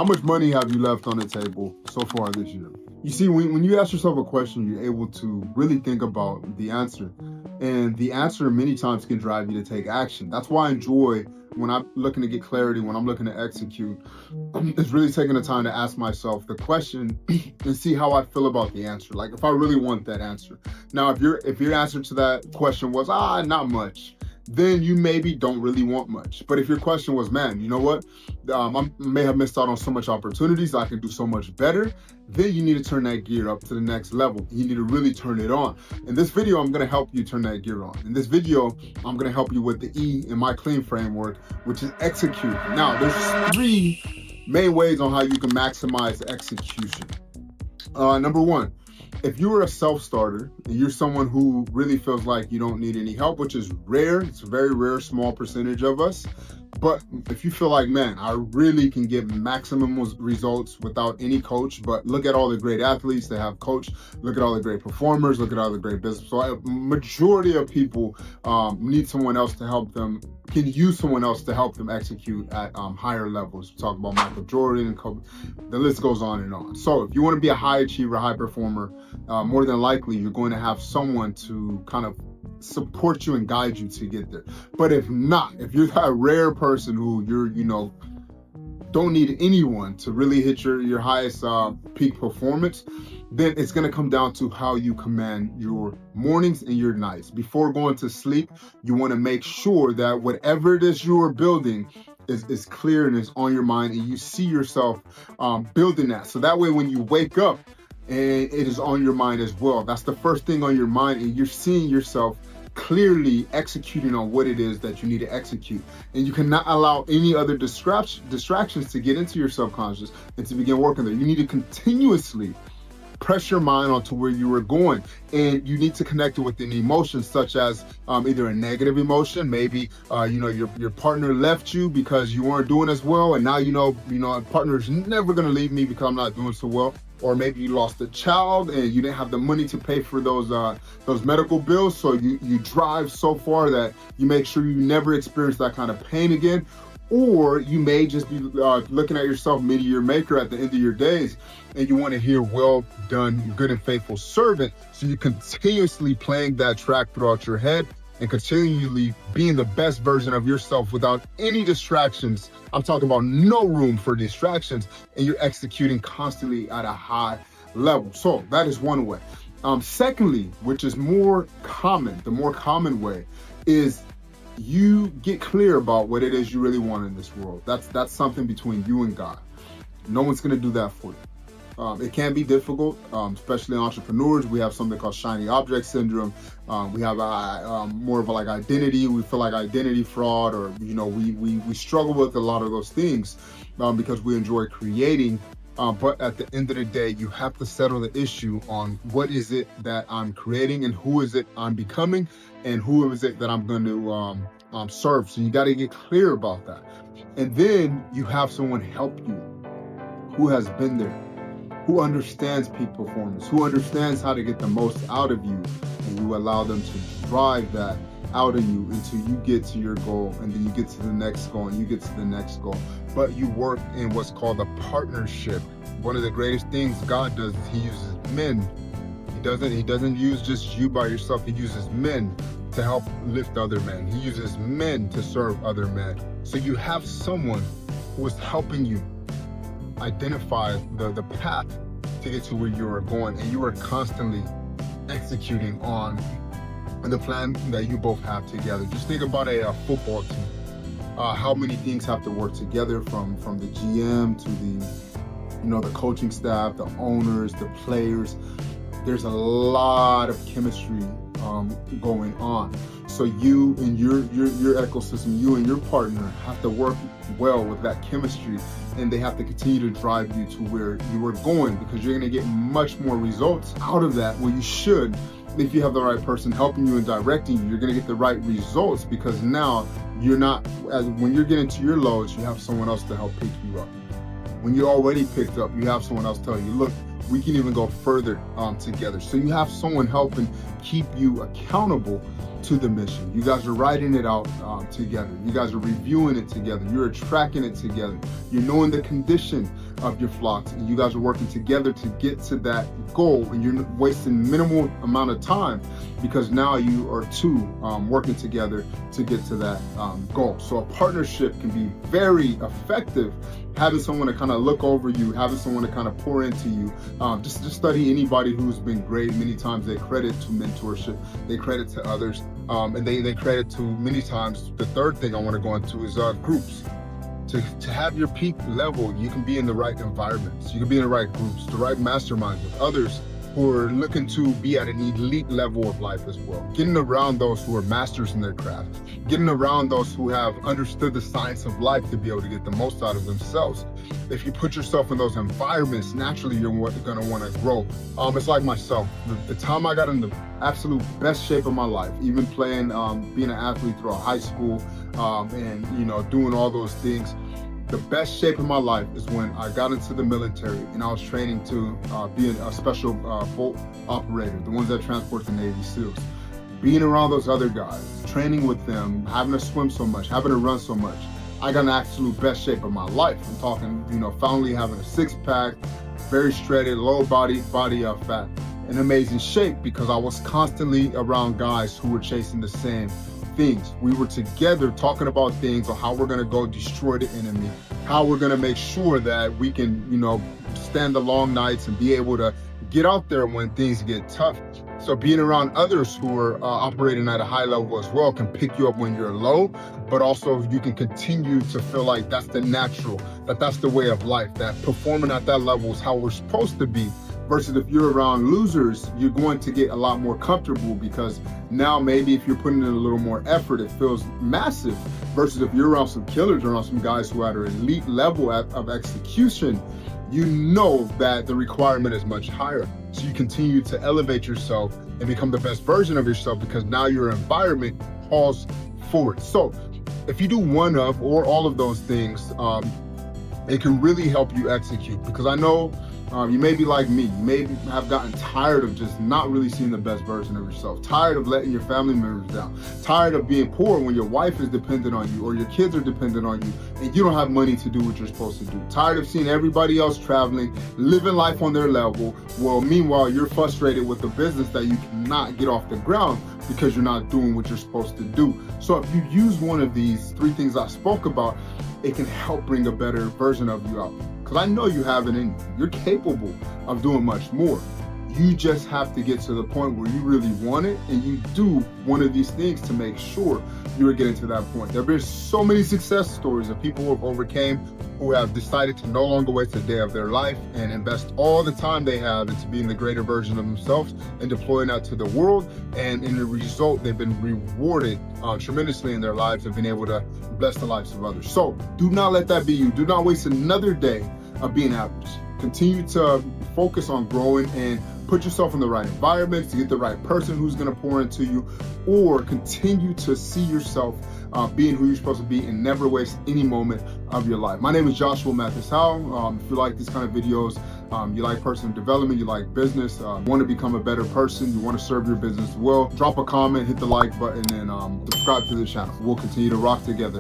How much money have you left on the table so far this year? You see, when you ask yourself a question, you're able to really think about the answer. And the answer many times can drive you to take action. That's why I enjoy when I'm looking to get clarity, when I'm looking to execute, it's really taking the time to ask myself the question and see how I feel about the answer. Like if I really want that answer. Now, if your answer to that question was, not much, then you maybe don't really want much. But if your question was, man, you know what? I may have missed out on so much opportunities. I can do so much better. Then you need to turn that gear up to the next level. You need to really turn it on. In this video, I'm going to help you turn that gear on. In this video, I'm going to help you with the E in my clean framework, which is execute. Now, there's 3 main ways on how you can maximize execution. Number 1, if you are a self-starter and you're someone who really feels like you don't need any help, which is rare, it's a very rare, small percentage of us. But if you feel like, man, I really can get maximum results without any coach, but look at all the great athletes that have coached, look at all the great performers, look at all the great business. So a majority of people need someone else to help them, can use someone else to help them execute at higher levels. We talk about Michael Jordan and Kobe. The list goes on and on. So if you want to be a high achiever, high performer, more than likely you're going to have someone to kind of support you and guide you to get there. But if not, if you're that rare person who don't need anyone to really hit your highest peak performance, then it's going to come down to how you command your mornings and your nights. Before going to sleep, you want to make sure that whatever it is you are building is clear and is on your mind, and you see yourself building that. So that way when you wake up, and it is on your mind as well. That's the first thing on your mind, and you're seeing yourself clearly executing on what it is that you need to execute. And you cannot allow any other distractions to get into your subconscious and to begin working there. You need to continuously press your mind onto where you are going, and you need to connect it with an emotion such as either a negative emotion, maybe your partner left you because you weren't doing as well, and now a partner is never going to leave me because I'm not doing so well. Or maybe you lost a child and you didn't have the money to pay for those medical bills, so you drive so far that you make sure you never experience that kind of pain again. Or you may just be looking at yourself, meeting your maker at the end of your days, and you want to hear, well done, good and faithful servant. So you're continuously playing that track throughout your head and continually being the best version of yourself without any distractions. I'm talking about no room for distractions, and you're executing constantly at a high level. So that is one way. Secondly, which is more common, the more common way is you get clear about what it is you really want in this world. That's something between you and God. No one's going to do that for you. It can be difficult, especially entrepreneurs. We have something called shiny object syndrome. We have more of like identity. We feel like identity fraud, or we struggle with a lot of those things because we enjoy creating. But at the end of the day, you have to settle the issue on what is it that I'm creating and who is it I'm becoming and who is it that I'm going to serve. So you got to get clear about that. And then you have someone help you who has been there, who understands peak performance, who understands how to get the most out of you, and you allow them to drive that out of you until you get to your goal, and then you get to the next goal, and you get to the next goal. But you work in what's called a partnership. One of the greatest things God does is He uses men. He doesn't use just you by yourself. He uses men to help lift other men. He uses men to serve other men. So you have someone who is helping you identify the path to get to where you are going, and you are constantly executing on the plan that you both have together. Just think about a football team. How many things have to work together, from the GM to the coaching staff, the owners, the players. There's a lot of chemistry going on. So you and your ecosystem, you and your partner have to work well with that chemistry, and they have to continue to drive you to where you are going, because you're going to get much more results out of that. Well, you should. If you have the right person helping you and directing you, you're going to get the right results, because now you're not, when you're getting to your lows, you have someone else to help pick you up. When you're already picked up, you have someone else telling you, look, we can even go further together. So you have someone helping keep you accountable to the mission. You guys are writing it out together. You guys are reviewing it together. You're tracking it together. You're knowing the condition of your flocks, and you guys are working together to get to that goal, and you're wasting minimal amount of time because now you are two working together to get to that goal. So a partnership can be very effective. Having someone to kind of look over you, having someone to kind of pour into you. Just study anybody who's been great. Many times they credit to mentorship, they credit to others, and they credit to many times. The third thing I want to go into is groups. To have your peak level, you can be in the right environments, you can be in the right groups, the right masterminds with others who are looking to be at an elite level of life as well. Getting around those who are masters in their craft, getting around those who have understood the science of life to be able to get the most out of themselves. If you put yourself in those environments, naturally you're gonna wanna grow. It's like myself, the time I got in the absolute best shape of my life, even playing, being an athlete throughout high school, and doing all those things. The best shape of my life is when I got into the military and I was training to be a special boat operator, the ones that transport the Navy SEALs. Being around those other guys, training with them, having to swim so much, having to run so much, I got an absolute best shape of my life. I'm talking, finally having a six-pack, very shredded, low body fat, in amazing shape because I was constantly around guys who were chasing the same things. We were together talking about things on how we're gonna go destroy the enemy, how we're gonna make sure that we can, stand the long nights and be able to get out there when things get tough. So being around others who are operating at a high level as well can pick you up when you're low, but also you can continue to feel like that's the natural, that's the way of life, that performing at that level is how we're supposed to be. Versus if you're around losers, you're going to get a lot more comfortable because now maybe if you're putting in a little more effort, it feels massive. Versus if you're around some killers, around some guys who are at an elite level of execution, you know that the requirement is much higher. So you continue to elevate yourself and become the best version of yourself because now your environment calls for it. So if you do one of or all of those things, it can really help you execute. Because I know you may be like me, you may have gotten tired of just not really seeing the best version of yourself, tired of letting your family members down, tired of being poor when your wife is dependent on you or your kids are dependent on you and you don't have money to do what you're supposed to do, tired of seeing everybody else traveling, living life on their level. Well, meanwhile, you're frustrated with the business that you cannot get off the ground because you're not doing what you're supposed to do. So if you use one of these three things I spoke about, it can help bring a better version of you out. Because I know you have it in you. You're capable of doing much more. You just have to get to the point where you really want it and you do one of these things to make sure you are getting to that point. There have been so many success stories of people who have overcame, who have decided to no longer waste a day of their life and invest all the time they have into being the greater version of themselves and deploying that to the world. And in the result, they've been rewarded tremendously in their lives and been able to bless the lives of others. So do not let that be you. Do not waste another day of being average. Continue to focus on growing and put yourself in the right environments to get the right person who's going to pour into you, or continue to see yourself being who you're supposed to be and never waste any moment of your life. My name is Joshua Mathis Howell. If you like these kind of videos, you like personal development, you like business, want to become a better person, you want to serve your business well, drop a comment, hit the like button, and subscribe to the channel. We'll continue to rock together.